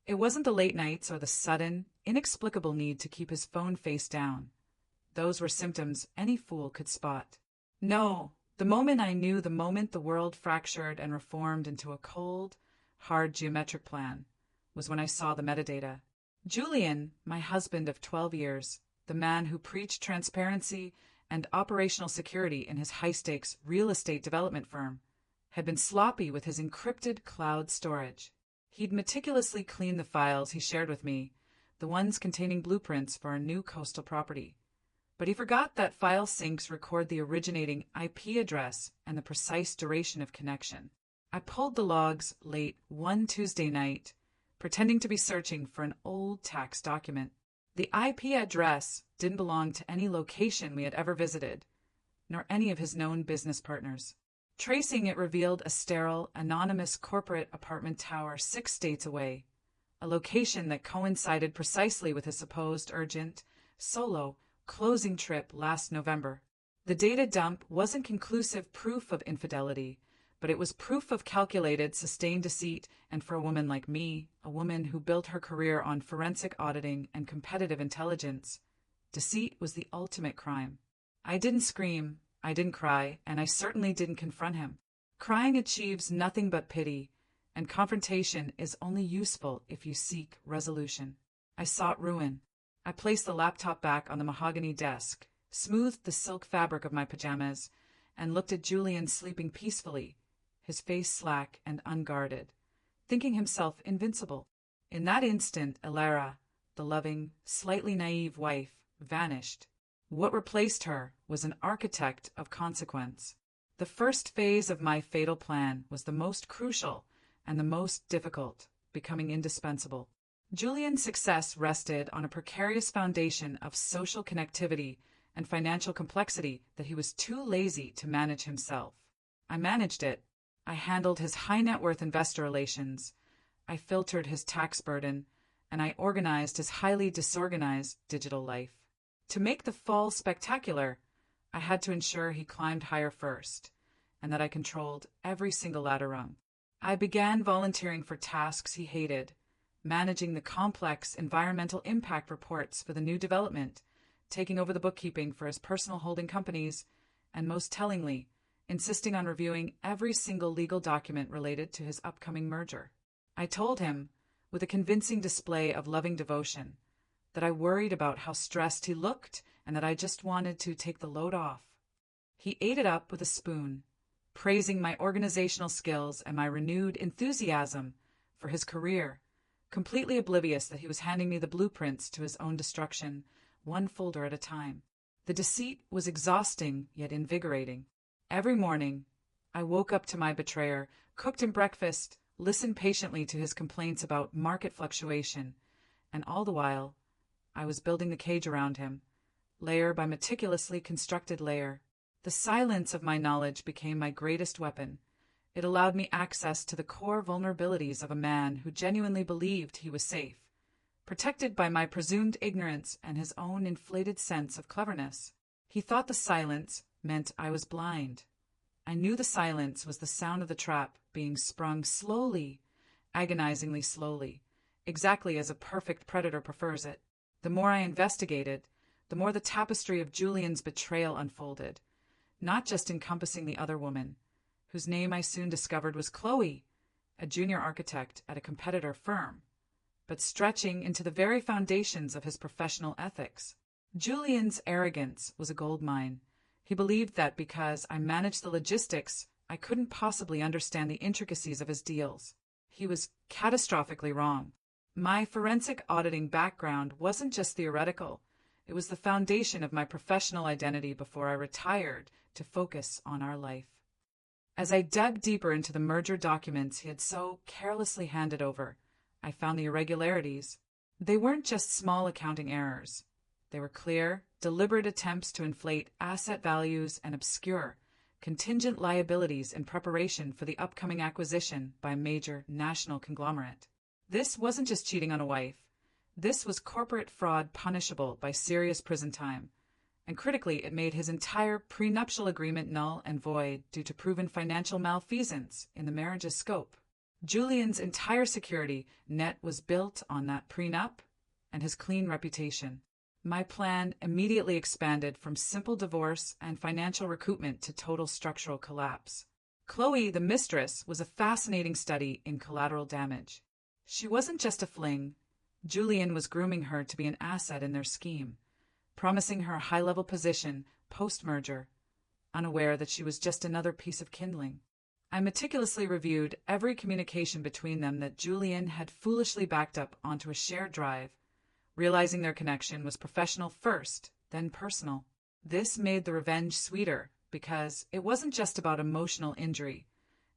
It wasn't the late nights or the sudden, inexplicable need to keep his phone face down. Those were symptoms any fool could spot. No, the moment I knew, the moment the world fractured and reformed into a cold, hard geometric plan, was when I saw the metadata. Julian, my husband of 12 years, the man who preached transparency and operational security in his high-stakes real estate development firm, had been sloppy with his encrypted cloud storage. He'd meticulously cleaned the files he shared with me, the ones containing blueprints for a new coastal property. But he forgot that file syncs record the originating IP address and the precise duration of connection. I pulled the logs late one Tuesday night, pretending to be searching for an old tax document. The IP address didn't belong to any location we had ever visited, nor any of his known business partners. Tracing it revealed a sterile, anonymous corporate apartment tower 6 states away, a location that coincided precisely with his supposed urgent, solo, closing trip last November. The data dump wasn't conclusive proof of infidelity, but it was proof of calculated, sustained deceit, and for a woman like me, a woman who built her career on forensic auditing and competitive intelligence, deceit was the ultimate crime. I didn't scream, I didn't cry, and I certainly didn't confront him. Crying achieves nothing but pity, and confrontation is only useful if you seek resolution. I sought ruin. I placed the laptop back on the mahogany desk, smoothed the silk fabric of my pajamas, and looked at Julian sleeping peacefully, his face slack and unguarded, thinking himself invincible. In that instant, Elara, the loving, slightly naive wife, vanished. What replaced her was an architect of consequence. The first phase of my fatal plan was the most crucial and the most difficult, becoming indispensable. Julian's success rested on a precarious foundation of social connectivity and financial complexity that he was too lazy to manage himself. I managed it. I handled his high-net-worth investor relations, I filtered his tax burden, and I organized his highly disorganized digital life. To make the fall spectacular, I had to ensure he climbed higher first, and that I controlled every single ladder rung. I began volunteering for tasks he hated, managing the complex environmental impact reports for the new development, taking over the bookkeeping for his personal holding companies, and most tellingly, insisting on reviewing every single legal document related to his upcoming merger. I told him, with a convincing display of loving devotion, that I worried about how stressed he looked and that I just wanted to take the load off. He ate it up with a spoon, praising my organizational skills and my renewed enthusiasm for his career, completely oblivious that he was handing me the blueprints to his own destruction, one folder at a time. The deceit was exhausting yet invigorating. Every morning, I woke up to my betrayer, cooked him breakfast, listened patiently to his complaints about market fluctuation, and all the while, I was building the cage around him, layer by meticulously constructed layer. The silence of my knowledge became my greatest weapon. It allowed me access to the core vulnerabilities of a man who genuinely believed he was safe, protected by my presumed ignorance and his own inflated sense of cleverness. He thought the silence meant I was blind. I knew the silence was the sound of the trap being sprung slowly, agonizingly slowly, exactly as a perfect predator prefers it. The more I investigated, the more the tapestry of Julian's betrayal unfolded, not just encompassing the other woman, whose name I soon discovered was Chloe, a junior architect at a competitor firm, but stretching into the very foundations of his professional ethics. Julian's arrogance was a goldmine. He believed that because I managed the logistics, I couldn't possibly understand the intricacies of his deals. He was catastrophically wrong. My forensic auditing background wasn't just theoretical. It was the foundation of my professional identity before I retired to focus on our life. As I dug deeper into the merger documents he had so carelessly handed over, I found the irregularities. They weren't just small accounting errors. They were clear, deliberate attempts to inflate asset values and obscure, contingent liabilities in preparation for the upcoming acquisition by a major national conglomerate. This wasn't just cheating on a wife. This was corporate fraud punishable by serious prison time. And critically, it made his entire prenuptial agreement null and void due to proven financial malfeasance in the marriage's scope. Julian's entire security net was built on that prenup and his clean reputation. My plan immediately expanded from simple divorce and financial recoupment to total structural collapse. Chloe, the mistress, was a fascinating study in collateral damage. She wasn't just a fling. Julian was grooming her to be an asset in their scheme, promising her a high-level position post-merger, unaware that she was just another piece of kindling. I meticulously reviewed every communication between them that Julian had foolishly backed up onto a shared drive, realizing their connection was professional first, then personal. This made the revenge sweeter because it wasn't just about emotional injury.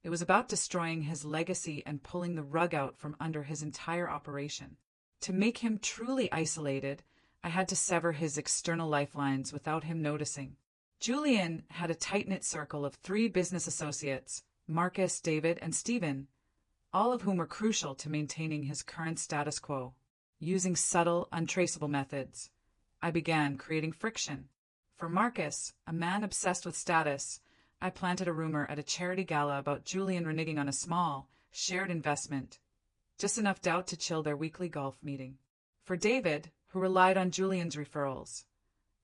It was about destroying his legacy and pulling the rug out from under his entire operation. To make him truly isolated, I had to sever his external lifelines without him noticing. Julian had a tight-knit circle of 3 business associates, Marcus, David, and Stephen, all of whom were crucial to maintaining his current status quo. Using subtle, untraceable methods, I began creating friction. For Marcus, a man obsessed with status, I planted a rumor at a charity gala about Julian reneging on a small, shared investment, just enough doubt to chill their weekly golf meeting. For David, who relied on Julian's referrals,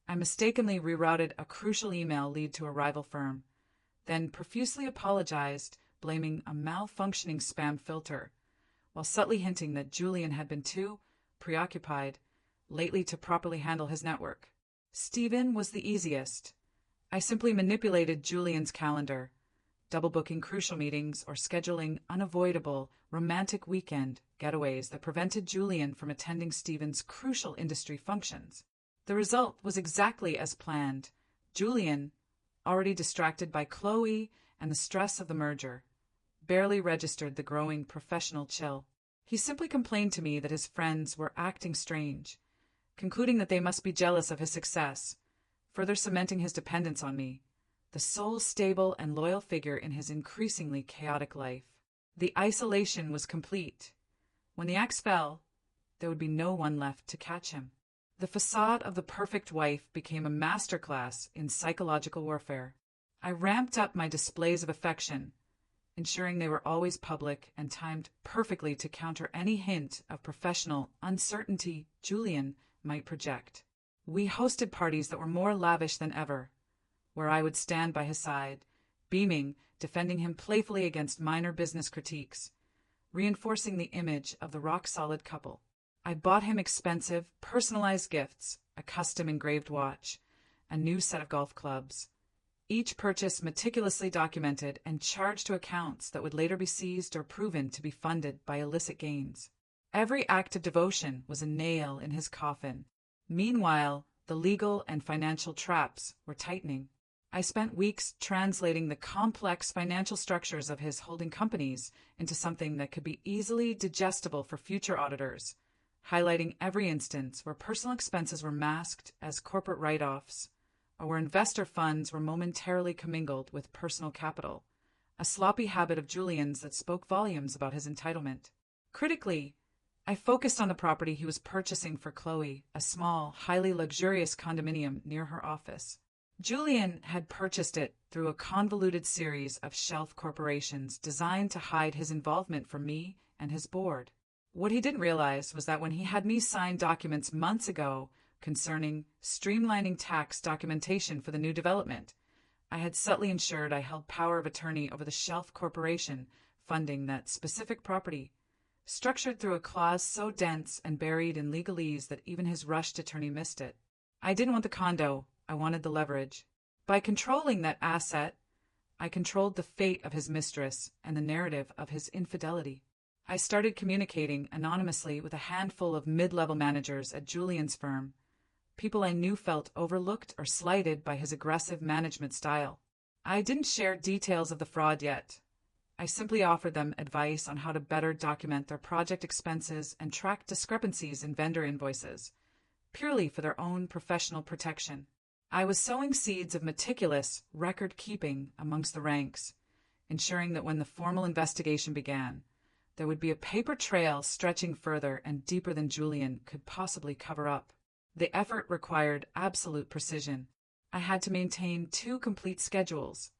I mistakenly rerouted a crucial email lead to a rival firm, then profusely apologized, blaming a malfunctioning spam filter, while subtly hinting that Julian had been too preoccupied lately to properly handle his network. Stephen was the easiest. I simply manipulated Julian's calendar, double-booking crucial meetings or scheduling unavoidable romantic weekend getaways that prevented Julian from attending Stephen's crucial industry functions. The result was exactly as planned. Julian, already distracted by Chloe and the stress of the merger, barely registered the growing professional chill. He simply complained to me that his friends were acting strange, concluding that they must be jealous of his success, further cementing his dependence on me, the sole stable and loyal figure in his increasingly chaotic life. The isolation was complete. When the axe fell, there would be no one left to catch him. The facade of the perfect wife became a masterclass in psychological warfare. I ramped up my displays of affection, ensuring they were always public and timed perfectly to counter any hint of professional uncertainty Julian might project. We hosted parties that were more lavish than ever, where I would stand by his side, beaming, defending him playfully against minor business critiques, reinforcing the image of the rock-solid couple. I bought him expensive, personalized gifts, a custom engraved watch, a new set of golf clubs, each purchase meticulously documented and charged to accounts that would later be seized or proven to be funded by illicit gains. Every act of devotion was a nail in his coffin. Meanwhile, the legal and financial traps were tightening. I spent weeks translating the complex financial structures of his holding companies into something that could be easily digestible for future auditors, highlighting every instance where personal expenses were masked as corporate write-offs, or where investor funds were momentarily commingled with personal capital, a sloppy habit of Julian's that spoke volumes about his entitlement. Critically, I focused on the property he was purchasing for Chloe, a small, highly luxurious condominium near her office. Julian had purchased it through a convoluted series of shelf corporations designed to hide his involvement from me and his board. What he didn't realize was that when he had me sign documents months ago concerning streamlining tax documentation for the new development, I had subtly ensured I held power of attorney over the shelf corporation funding that specific property, structured through a clause so dense and buried in legalese that even his rushed attorney missed it. I didn't want the condo, I wanted the leverage. By controlling that asset, I controlled the fate of his mistress and the narrative of his infidelity. I started communicating anonymously with a handful of mid-level managers at Julian's firm, people I knew felt overlooked or slighted by his aggressive management style. I didn't share details of the fraud yet. I simply offered them advice on how to better document their project expenses and track discrepancies in vendor invoices, purely for their own professional protection. I was sowing seeds of meticulous record-keeping amongst the ranks, ensuring that when the formal investigation began, there would be a paper trail stretching further and deeper than Julian could possibly cover up. The effort required absolute precision. I had to maintain 2 complete schedules: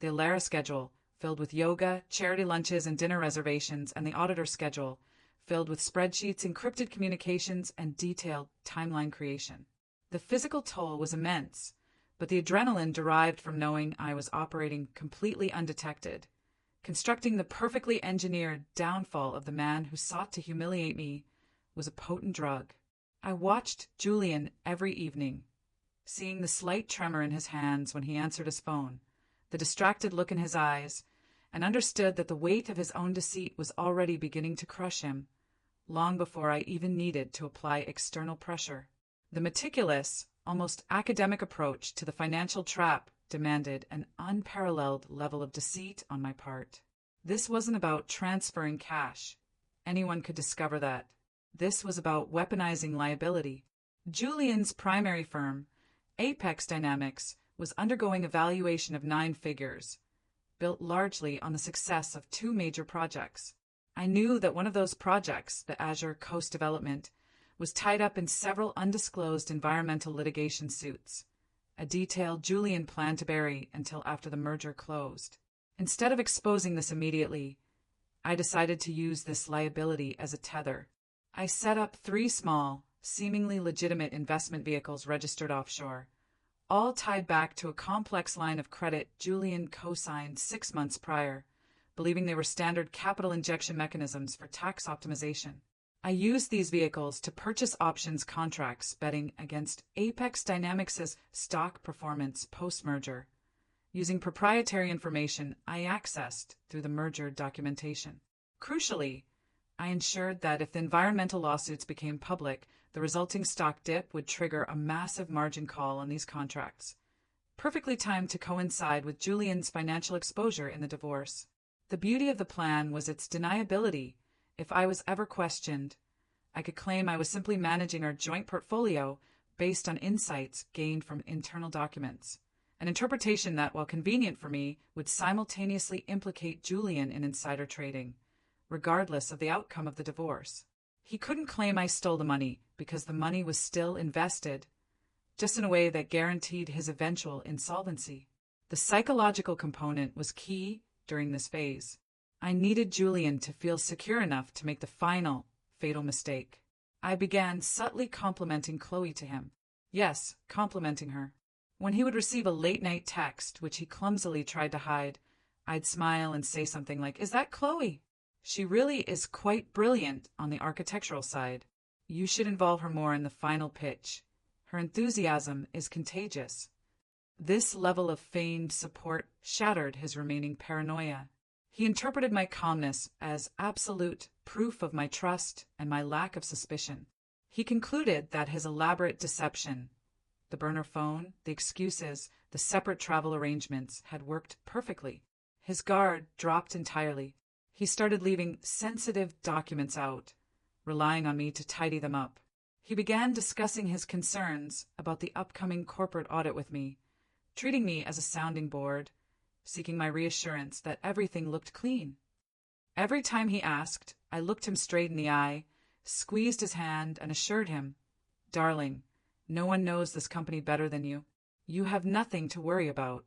the Alara schedule, filled with yoga, charity lunches and dinner reservations, and the auditor schedule, filled with spreadsheets, encrypted communications, and detailed timeline creation. The physical toll was immense, but the adrenaline derived from knowing I was operating completely undetected, constructing the perfectly engineered downfall of the man who sought to humiliate me, was a potent drug. I watched Julian every evening, seeing the slight tremor in his hands when he answered his phone, the distracted look in his eyes, and understood that the weight of his own deceit was already beginning to crush him, long before I even needed to apply external pressure. The meticulous, almost academic approach to the financial trap demanded an unparalleled level of deceit on my part. This wasn't about transferring cash. Anyone could discover that. This was about weaponizing liability. Julian's primary firm, Apex Dynamics, was undergoing a valuation of 9 figures, built largely on the success of 2 major projects. I knew that one of those projects, the Azure Coast development, was tied up in several undisclosed environmental litigation suits, a detail Julian planned to bury until after the merger closed. Instead of exposing this immediately, I decided to use this liability as a tether. I set up 3 small, seemingly legitimate investment vehicles registered offshore, all tied back to a complex line of credit Julian co-signed 6 months prior, believing they were standard capital injection mechanisms for tax optimization. I used these vehicles to purchase options contracts betting against Apex Dynamics' stock performance post-merger, using proprietary information I accessed through the merger documentation. Crucially, I ensured that if the environmental lawsuits became public, the resulting stock dip would trigger a massive margin call on these contracts, perfectly timed to coincide with Julian's financial exposure in the divorce. The beauty of the plan was its deniability. If I was ever questioned, I could claim I was simply managing our joint portfolio based on insights gained from internal documents, an interpretation that, while convenient for me, would simultaneously implicate Julian in insider trading, regardless of the outcome of the divorce. He couldn't claim I stole the money because the money was still invested, just in a way that guaranteed his eventual insolvency. The psychological component was key during this phase. I needed Julian to feel secure enough to make the final, fatal mistake. I began subtly complimenting Chloe to him. Yes, complimenting her. When he would receive a late-night text, which he clumsily tried to hide, I'd smile and say something like, "Is that Chloe? She really is quite brilliant on the architectural side. You should involve her more in the final pitch. Her enthusiasm is contagious." This level of feigned support shattered his remaining paranoia. He interpreted my calmness as absolute proof of my trust and my lack of suspicion. He concluded that his elaborate deception, the burner phone, the excuses, the separate travel arrangements, had worked perfectly. His guard dropped entirely. He started leaving sensitive documents out, relying on me to tidy them up. He began discussing his concerns about the upcoming corporate audit with me, treating me as a sounding board, seeking my reassurance that everything looked clean. Every time he asked, I looked him straight in the eye, squeezed his hand, and assured him, "Darling, no one knows this company better than you. You have nothing to worry about."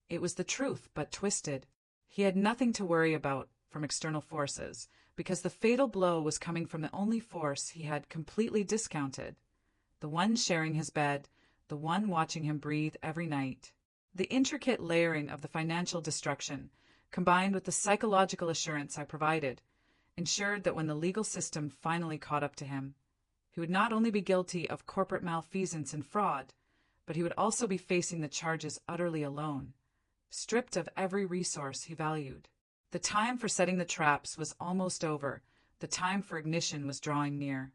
It was the truth, but twisted. He had nothing to worry about from external forces, because the fatal blow was coming from the only force he had completely discounted, the one sharing his bed, the one watching him breathe every night. The intricate layering of the financial destruction, combined with the psychological assurance I provided, ensured that when the legal system finally caught up to him, he would not only be guilty of corporate malfeasance and fraud, but he would also be facing the charges utterly alone, stripped of every resource he valued. The time for setting the traps was almost over. The time for ignition was drawing near.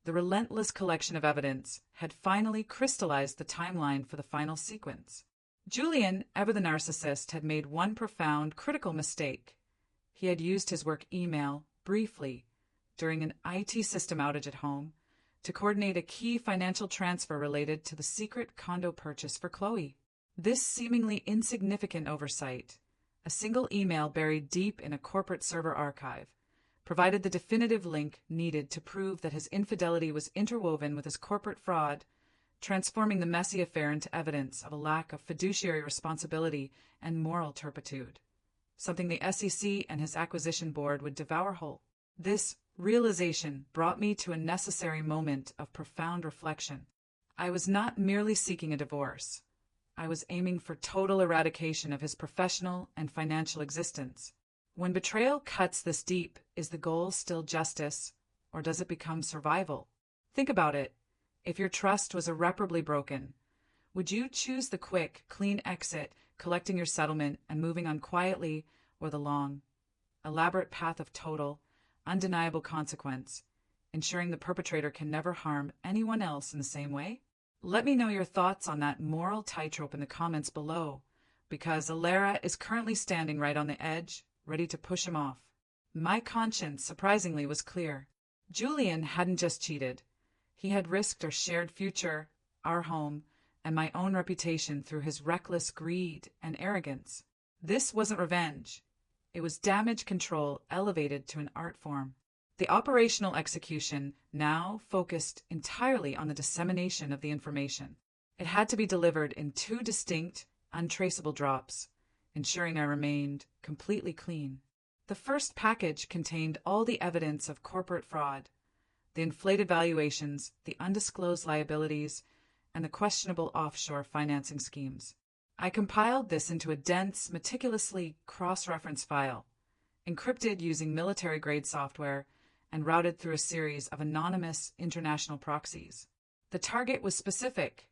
The relentless collection of evidence had finally crystallized the timeline for the final sequence. Julian, ever the narcissist, had made one profound, critical mistake. He had used his work email, briefly, during an IT system outage at home, to coordinate a key financial transfer related to the secret condo purchase for Chloe. This seemingly insignificant oversight, a single email buried deep in a corporate server archive, provided the definitive link needed to prove that his infidelity was interwoven with his corporate fraud, transforming the messy affair into evidence of a lack of fiduciary responsibility and moral turpitude. something the SEC and his acquisition board would devour whole. This realization brought me to a necessary moment of profound reflection. I was not merely seeking a divorce. I was aiming for total eradication of his professional and financial existence. When betrayal cuts this deep, is the goal still justice, or does it become survival? Think about it. If your trust was irreparably broken, would you choose the quick, clean exit, collecting your settlement and moving on quietly, or the long, elaborate path of total, undeniable consequence, ensuring the perpetrator can never harm anyone else in the same way? Let me know your thoughts on that moral tightrope in the comments below, because Alara is currently standing right on the edge, ready to push him off. My conscience, surprisingly, was clear. Julian hadn't just cheated. He had risked our shared future, our home, and my own reputation through his reckless greed and arrogance. This wasn't revenge. It was damage control elevated to an art form. The operational execution now focused entirely on the dissemination of the information. It had to be delivered in 2 distinct, untraceable drops, ensuring I remained completely clean. The first package contained all the evidence of corporate fraud, the inflated valuations, the undisclosed liabilities, and the questionable offshore financing schemes. I compiled this into a dense, meticulously cross-referenced file, encrypted using military-grade software, and routed through a series of anonymous international proxies. The target was specific,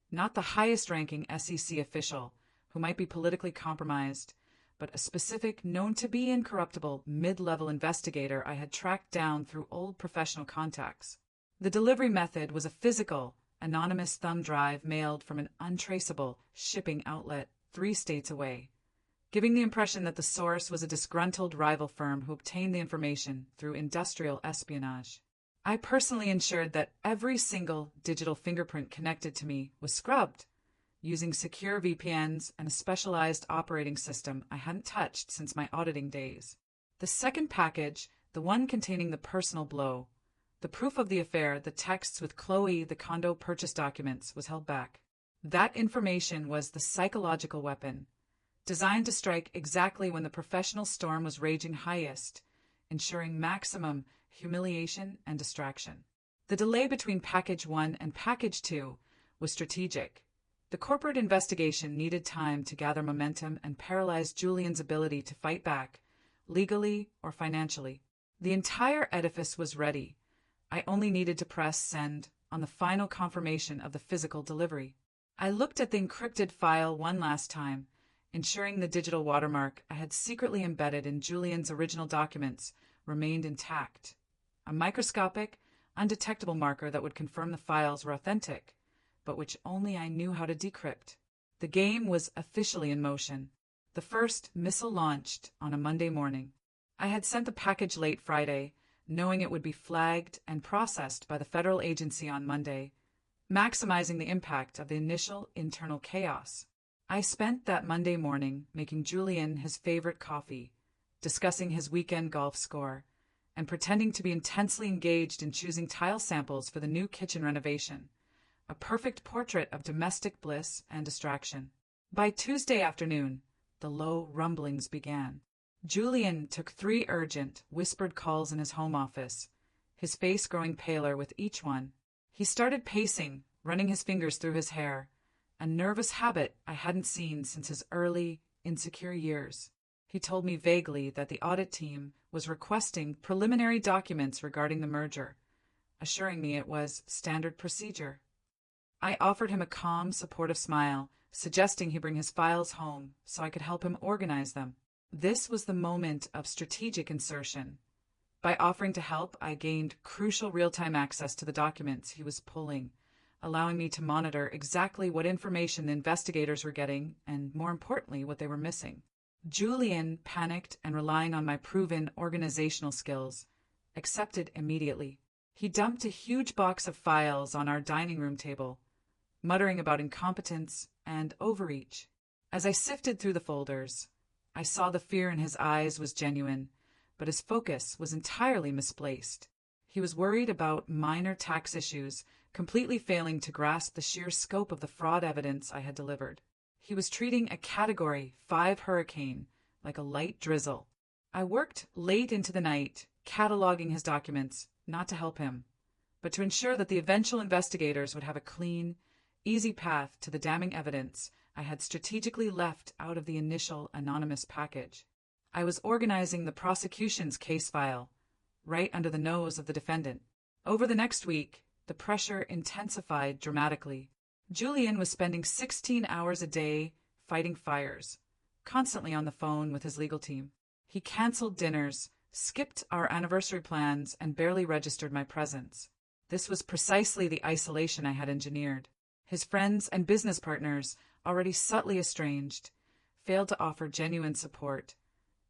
not the highest-ranking SEC official who might be politically compromised, but a specific, known-to-be incorruptible mid-level investigator I had tracked down through old professional contacts. The delivery method was a physical, anonymous thumb drive mailed from an untraceable shipping outlet 3 states away, giving the impression that the source was a disgruntled rival firm who obtained the information through industrial espionage. I personally ensured that every single digital fingerprint connected to me was scrubbed, using secure VPNs and a specialized operating system I hadn't touched since my auditing days. The second package, the one containing the personal blow, the proof of the affair, the texts with Chloe, the condo purchase documents, was held back. That information was the psychological weapon, designed to strike exactly when the professional storm was raging highest, ensuring maximum humiliation and distraction. The delay between Package 1 and Package 2 was strategic. The corporate investigation needed time to gather momentum and paralyze Julian's ability to fight back, legally or financially. The entire edifice was ready. I only needed to press send on the final confirmation of the physical delivery. I looked at the encrypted file one last time, ensuring the digital watermark I had secretly embedded in Julian's original documents remained intact. A microscopic, undetectable marker that would confirm the files were authentic, but which only I knew how to decrypt. The game was officially in motion. The first missile launched on a Monday morning. I had sent the package late Friday, knowing it would be flagged and processed by the federal agency on Monday, maximizing the impact of the initial internal chaos. I spent that Monday morning making Julian his favorite coffee, discussing his weekend golf score, and pretending to be intensely engaged in choosing tile samples for the new kitchen renovation, a perfect portrait of domestic bliss and distraction. By Tuesday afternoon, the low rumblings began. Julian took 3 urgent, whispered calls in his home office, his face growing paler with each one. He started pacing, running his fingers through his hair, a nervous habit I hadn't seen since his early, insecure years. He told me vaguely that the audit team was requesting preliminary documents regarding the merger, assuring me it was standard procedure. I offered him a calm, supportive smile, suggesting he bring his files home so I could help him organize them. This was the moment of strategic insertion. By offering to help, I gained crucial real-time access to the documents he was pulling, allowing me to monitor exactly what information the investigators were getting and, more importantly, what they were missing. Julian, panicked and relying on my proven organizational skills, accepted immediately. He dumped a huge box of files on our dining room table, muttering about incompetence and overreach. As I sifted through the folders, I saw the fear in his eyes was genuine, but his focus was entirely misplaced. He was worried about minor tax issues, completely failing to grasp the sheer scope of the fraud evidence I had delivered. He was treating a Category 5 hurricane like a light drizzle. I worked late into the night, cataloging his documents, not to help him, but to ensure that the eventual investigators would have a clean, easy path to the damning evidence I had strategically left out of the initial anonymous package. I was organizing the prosecution's case file, right under the nose of the defendant. Over the next week, the pressure intensified dramatically. Julian was spending 16 hours a day fighting fires, constantly on the phone with his legal team. He canceled dinners, skipped our anniversary plans, and barely registered my presence. This was precisely the isolation I had engineered. His friends and business partners, already subtly estranged, failed to offer genuine support,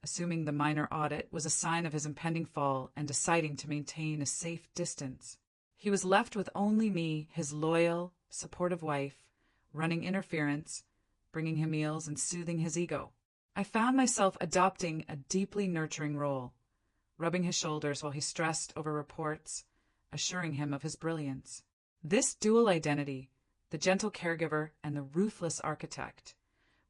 assuming the minor audit was a sign of his impending fall and deciding to maintain a safe distance. He was left with only me, his loyal, supportive wife, running interference, bringing him meals, and soothing his ego. I found myself adopting a deeply nurturing role, rubbing his shoulders while he stressed over reports, assuring him of his brilliance. This dual identity, the gentle caregiver and the ruthless architect,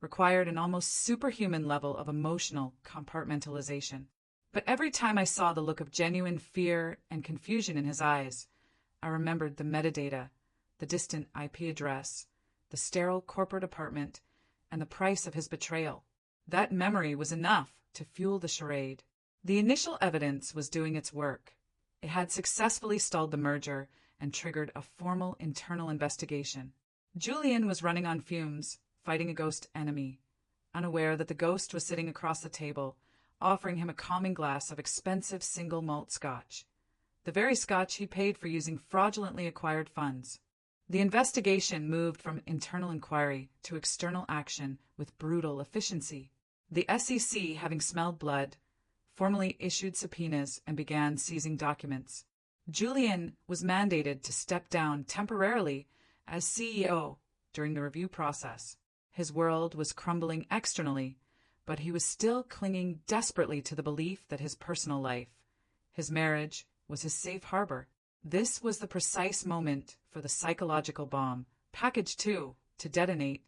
required an almost superhuman level of emotional compartmentalization. But every time I saw the look of genuine fear and confusion in his eyes, I remembered the metadata, the distant IP address, the sterile corporate apartment, and the price of his betrayal. That memory was enough to fuel the charade. The initial evidence was doing its work. It had successfully stalled the merger and triggered a formal internal investigation. Julian was running on fumes, fighting a ghost enemy, unaware that the ghost was sitting across the table, offering him a calming glass of expensive single malt scotch, the very scotch he paid for using fraudulently acquired funds. The investigation moved from internal inquiry to external action with brutal efficiency. The SEC, having smelled blood, formally issued subpoenas and began seizing documents. Julian was mandated to step down temporarily as CEO during the review process. His world was crumbling externally, but he was still clinging desperately to the belief that his personal life, his marriage, was his safe harbor. This was the precise moment for the psychological bomb, package 2, to detonate.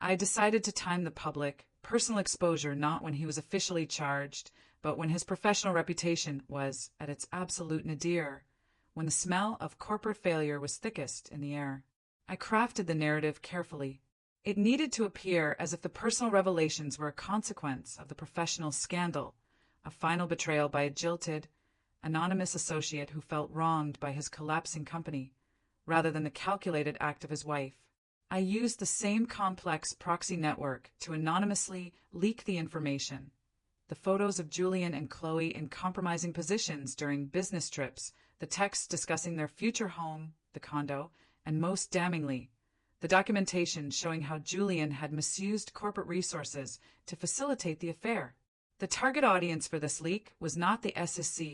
I decided to time the public, personal exposure not when he was officially charged, but when his professional reputation was at its absolute nadir, when the smell of corporate failure was thickest in the air. I crafted the narrative carefully. It needed to appear as if the personal revelations were a consequence of the professional scandal, a final betrayal by a jilted, anonymous associate who felt wronged by his collapsing company, rather than the calculated act of his wife. I used the same complex proxy network to anonymously leak the information. The photos of Julian and Chloe in compromising positions during business trips, the texts discussing their future home, the condo, and most damningly, the documentation showing how Julian had misused corporate resources to facilitate the affair. The target audience for this leak was not the SEC,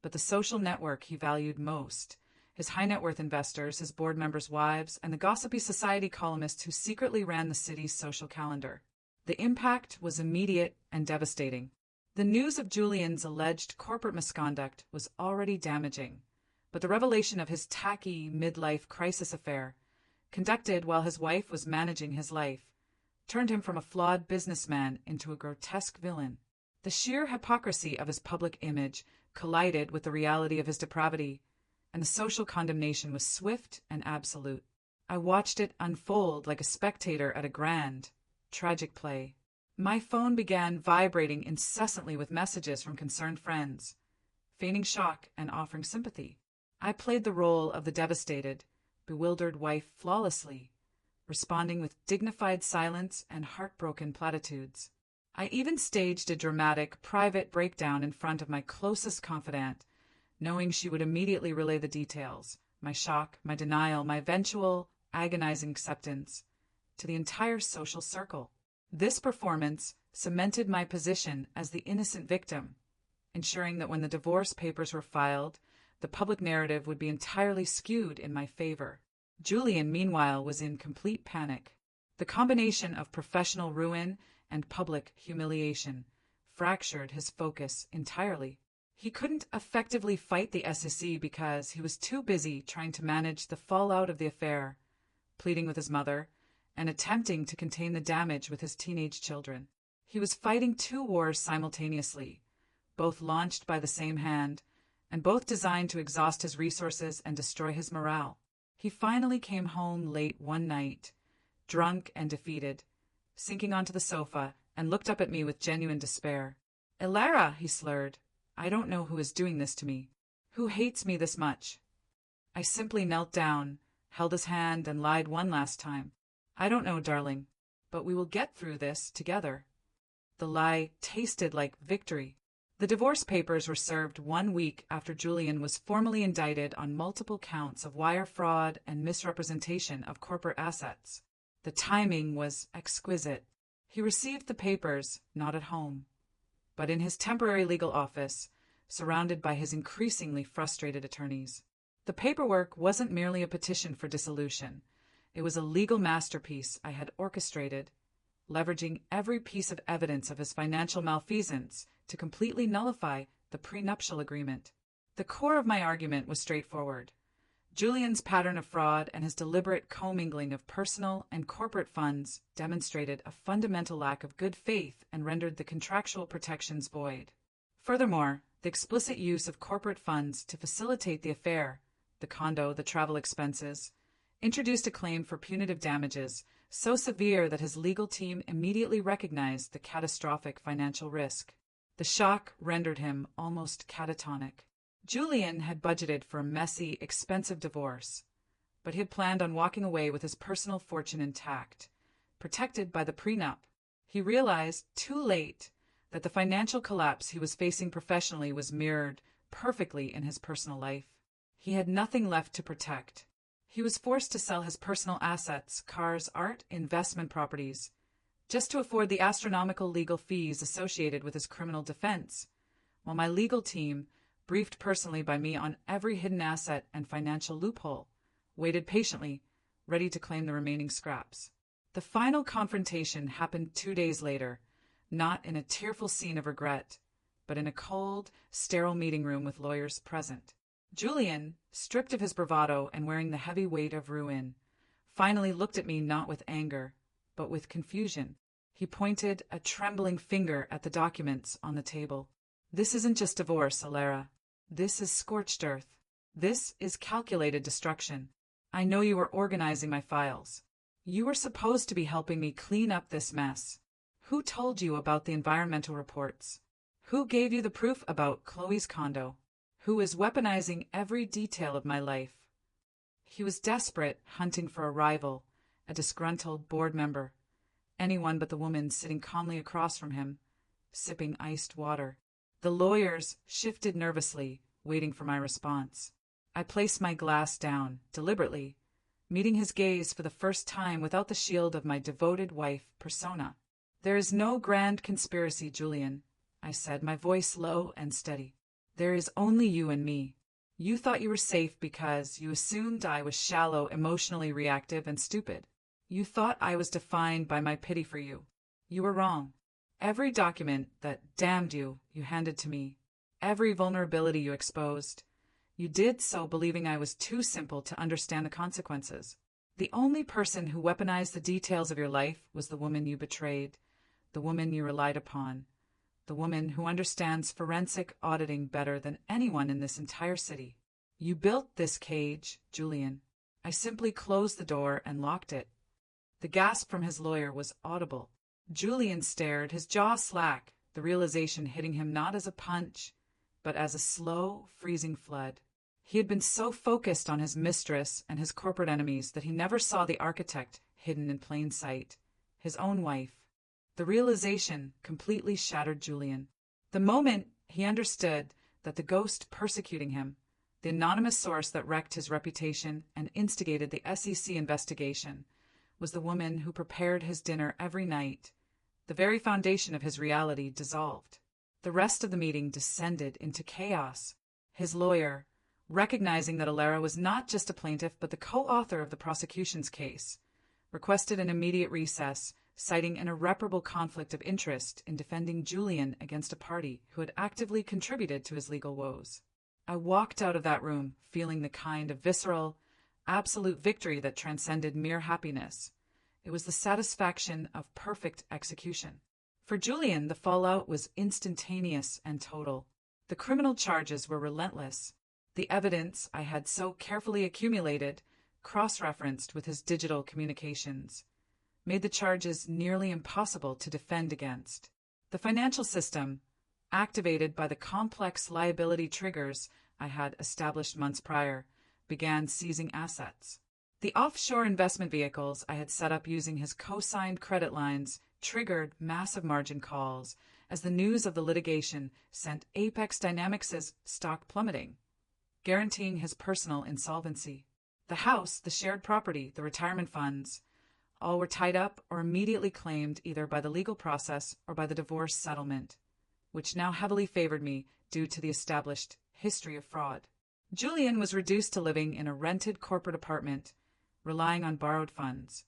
but the social network he valued most, his high-net-worth investors, his board members' wives, and the gossipy society columnists who secretly ran the city's social calendar. The impact was immediate and devastating. The news of Julian's alleged corporate misconduct was already damaging, but the revelation of his tacky midlife crisis affair, conducted while his wife was managing his life, turned him from a flawed businessman into a grotesque villain. The sheer hypocrisy of his public image collided with the reality of his depravity, and the social condemnation was swift and absolute. I watched it unfold like a spectator at a grand, tragic play. My phone began vibrating incessantly with messages from concerned friends, feigning shock and offering sympathy. I played the role of the devastated, bewildered wife flawlessly, responding with dignified silence and heartbroken platitudes. I even staged a dramatic, private breakdown in front of my closest confidant, knowing she would immediately relay the details, my shock, my denial, my eventual, agonizing acceptance, to the entire social circle. This performance cemented my position as the innocent victim, ensuring that when the divorce papers were filed, the public narrative would be entirely skewed in my favor. Julian, meanwhile, was in complete panic. The combination of professional ruin and public humiliation fractured his focus entirely. He couldn't effectively fight the SEC because he was too busy trying to manage the fallout of the affair, pleading with his mother, and attempting to contain the damage with his teenage children. He was fighting two wars simultaneously, both launched by the same hand, and both designed to exhaust his resources and destroy his morale. He finally came home late one night, drunk and defeated, sinking onto the sofa, and looked up at me with genuine despair. "Elara," he slurred, "I don't know who is doing this to me. Who hates me this much?" I simply knelt down, held his hand, and lied one last time. "I don't know, darling, but we will get through this together." The lie tasted like victory. The divorce papers were served 1 week after Julian was formally indicted on multiple counts of wire fraud and misrepresentation of corporate assets. The timing was exquisite. He received the papers not at home, but in his temporary legal office, surrounded by his increasingly frustrated attorneys. The paperwork wasn't merely a petition for dissolution. It was a legal masterpiece I had orchestrated, leveraging every piece of evidence of his financial malfeasance to completely nullify the prenuptial agreement. The core of my argument was straightforward. Julian's pattern of fraud and his deliberate commingling of personal and corporate funds demonstrated a fundamental lack of good faith and rendered the contractual protections void. Furthermore, the explicit use of corporate funds to facilitate the affair, the condo, the travel expenses, introduced a claim for punitive damages so severe that his legal team immediately recognized the catastrophic financial risk. The shock rendered him almost catatonic. Julian had budgeted for a messy, expensive divorce, but he had planned on walking away with his personal fortune intact, protected by the prenup. He realized, too late, that the financial collapse he was facing professionally was mirrored perfectly in his personal life. He had nothing left to protect. He was forced to sell his personal assets, cars, art, investment properties, just to afford the astronomical legal fees associated with his criminal defense, while my legal team, briefed personally by me on every hidden asset and financial loophole, waited patiently, ready to claim the remaining scraps. The final confrontation happened 2 days later, not in a tearful scene of regret, but in a cold, sterile meeting room with lawyers present. Julian, stripped of his bravado and wearing the heavy weight of ruin, finally looked at me not with anger, but with confusion. He pointed a trembling finger at the documents on the table. "This isn't just divorce, Elara. This is scorched earth. This is calculated destruction. I know you were organizing my files. You were supposed to be helping me clean up this mess. Who told you about the environmental reports? Who gave you the proof about Chloe's condo? Who is weaponizing every detail of my life?" He was desperate, hunting for a rival, a disgruntled board member, anyone but the woman sitting calmly across from him, sipping iced water. The lawyers shifted nervously, waiting for my response. I placed my glass down, deliberately, meeting his gaze for the first time without the shield of my devoted wife persona. "There is no grand conspiracy, Julian," I said, my voice low and steady. "There is only you and me. You thought you were safe because you assumed I was shallow, emotionally reactive, and stupid. You thought I was defined by my pity for you. You were wrong. Every document that damned you, you handed to me. Every vulnerability you exposed, you did so believing I was too simple to understand the consequences. The only person who weaponized the details of your life was the woman you betrayed, the woman you relied upon, the woman who understands forensic auditing better than anyone in this entire city. You built this cage, Julian." I simply closed the door and locked it. The gasp from his lawyer was audible. Julian stared, his jaw slack, the realization hitting him not as a punch, but as a slow, freezing flood. He had been so focused on his mistress and his corporate enemies that he never saw the architect hidden in plain sight, his own wife. The realization completely shattered Julian. The moment he understood that the ghost persecuting him, the anonymous source that wrecked his reputation and instigated the SEC investigation, was the woman who prepared his dinner every night, the very foundation of his reality dissolved. The rest of the meeting descended into chaos. His lawyer, recognizing that Elara was not just a plaintiff but the co-author of the prosecution's case, requested an immediate recess, citing an irreparable conflict of interest in defending Julian against a party who had actively contributed to his legal woes. I walked out of that room feeling the kind of visceral, absolute victory that transcended mere happiness. It was the satisfaction of perfect execution. For Julian, the fallout was instantaneous and total. The criminal charges were relentless. The evidence I had so carefully accumulated, cross-referenced with his digital communications, made the charges nearly impossible to defend against. The financial system, activated by the complex liability triggers I had established months prior, began seizing assets. The offshore investment vehicles I had set up using his co-signed credit lines triggered massive margin calls as the news of the litigation sent Apex Dynamics' stock plummeting, guaranteeing his personal insolvency. The house, the shared property, the retirement funds, all were tied up or immediately claimed either by the legal process or by the divorce settlement, which now heavily favored me due to the established history of fraud. Julian was reduced to living in a rented corporate apartment, relying on borrowed funds,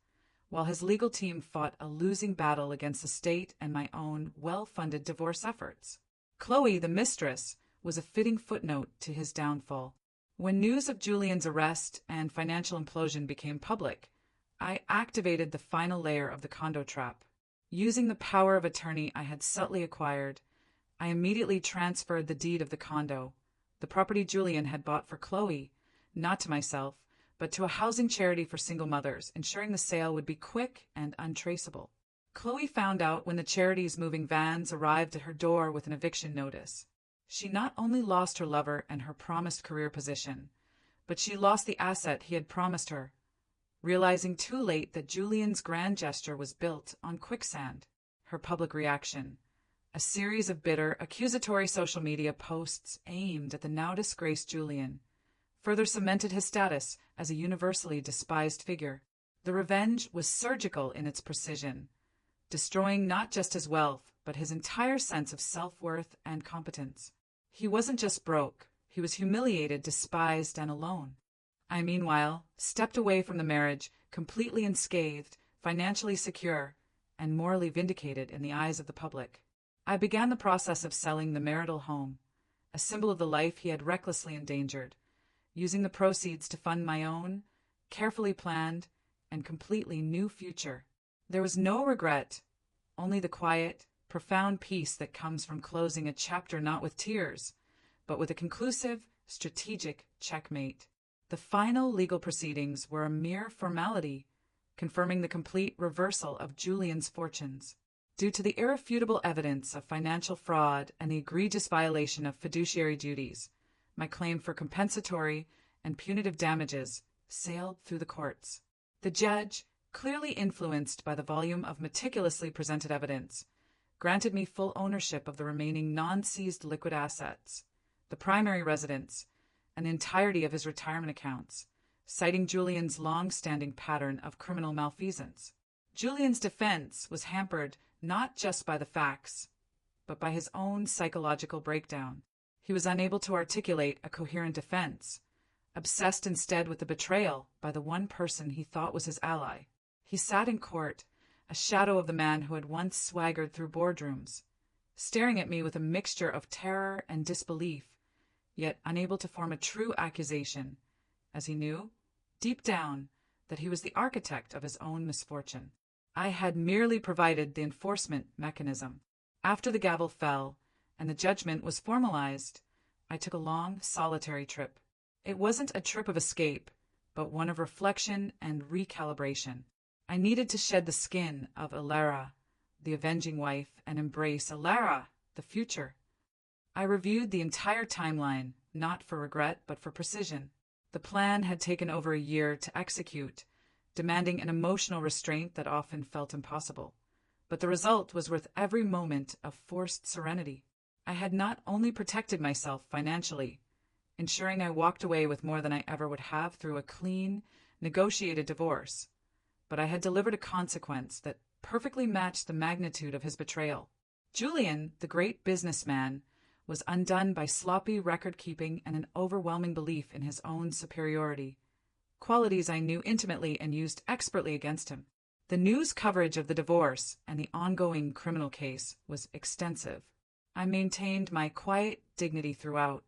while his legal team fought a losing battle against the state and my own well-funded divorce efforts. Chloe, the mistress, was a fitting footnote to his downfall. When news of Julian's arrest and financial implosion became public, I activated the final layer of the condo trap. Using the power of attorney I had subtly acquired, I immediately transferred the deed of the condo, the property Julian had bought for Chloe, not to myself, but to a housing charity for single mothers, ensuring the sale would be quick and untraceable. Chloe found out when the charity's moving vans arrived at her door with an eviction notice. She not only lost her lover and her promised career position, but she lost the asset he had promised her, realizing too late that Julian's grand gesture was built on quicksand. Her public reaction: a series of bitter, accusatory social media posts aimed at the now disgraced Julian, further cemented his status as a universally despised figure. The revenge was surgical in its precision, destroying not just his wealth, but his entire sense of self-worth and competence. He wasn't just broke, he was humiliated, despised, and alone. I, meanwhile, stepped away from the marriage, completely unscathed, financially secure, and morally vindicated in the eyes of the public. I began the process of selling the marital home, a symbol of the life he had recklessly endangered, using the proceeds to fund my own, carefully planned, and completely new future. There was no regret, only the quiet, profound peace that comes from closing a chapter not with tears, but with a conclusive, strategic checkmate. The final legal proceedings were a mere formality, confirming the complete reversal of Julian's fortunes. Due to the irrefutable evidence of financial fraud and the egregious violation of fiduciary duties, my claim for compensatory and punitive damages sailed through the courts. The judge, clearly influenced by the volume of meticulously presented evidence, granted me full ownership of the remaining non-seized liquid assets, the primary residence, and the entirety of his retirement accounts, citing Julian's long-standing pattern of criminal malfeasance. Julian's defense was hampered not just by the facts, but by his own psychological breakdown. He was unable to articulate a coherent defense, obsessed instead with the betrayal by the one person he thought was his ally. He sat in court, a shadow of the man who had once swaggered through boardrooms, staring at me with a mixture of terror and disbelief, yet unable to form a true accusation, as he knew, deep down, that he was the architect of his own misfortune. I had merely provided the enforcement mechanism. After the gavel fell and the judgment was formalized, I took a long, solitary trip. It wasn't a trip of escape, but one of reflection and recalibration. I needed to shed the skin of Alara, the avenging wife, and embrace Alara, the future. I reviewed the entire timeline, not for regret, but for precision. The plan had taken over a year to execute, demanding an emotional restraint that often felt impossible. But the result was worth every moment of forced serenity. I had not only protected myself financially, ensuring I walked away with more than I ever would have through a clean, negotiated divorce, but I had delivered a consequence that perfectly matched the magnitude of his betrayal. Julian, the great businessman, was undone by sloppy record-keeping and an overwhelming belief in his own superiority, qualities I knew intimately and used expertly against him. The news coverage of the divorce and the ongoing criminal case was extensive. I maintained my quiet dignity throughout,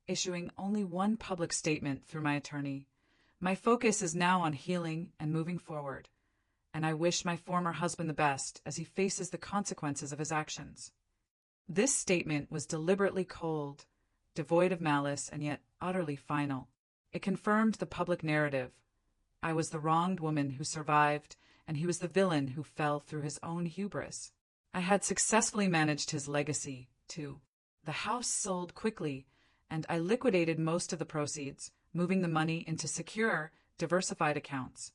issuing only one public statement through my attorney. My focus is now on healing and moving forward, and I wish my former husband the best as he faces the consequences of his actions." This statement was deliberately cold, devoid of malice, and yet utterly final. It confirmed the public narrative. I was the wronged woman who survived, and he was the villain who fell through his own hubris. I had successfully managed his legacy, too. The house sold quickly, and I liquidated most of the proceeds, moving the money into secure, diversified accounts,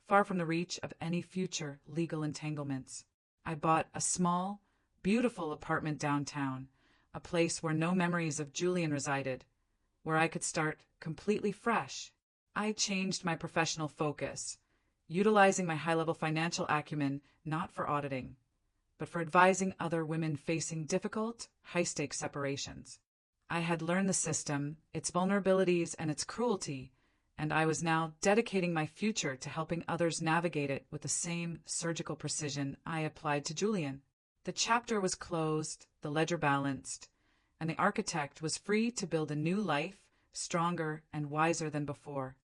far from the reach of any future legal entanglements. I bought a small, beautiful apartment downtown, a place where no memories of Julian resided, where I could start completely fresh. I changed my professional focus, utilizing my high-level financial acumen not for auditing, but for advising other women facing difficult, high-stakes separations. I had learned the system, its vulnerabilities, and its cruelty, and I was now dedicating my future to helping others navigate it with the same surgical precision I applied to Julian. The chapter was closed, the ledger balanced, and the architect was free to build a new life, stronger and wiser than before.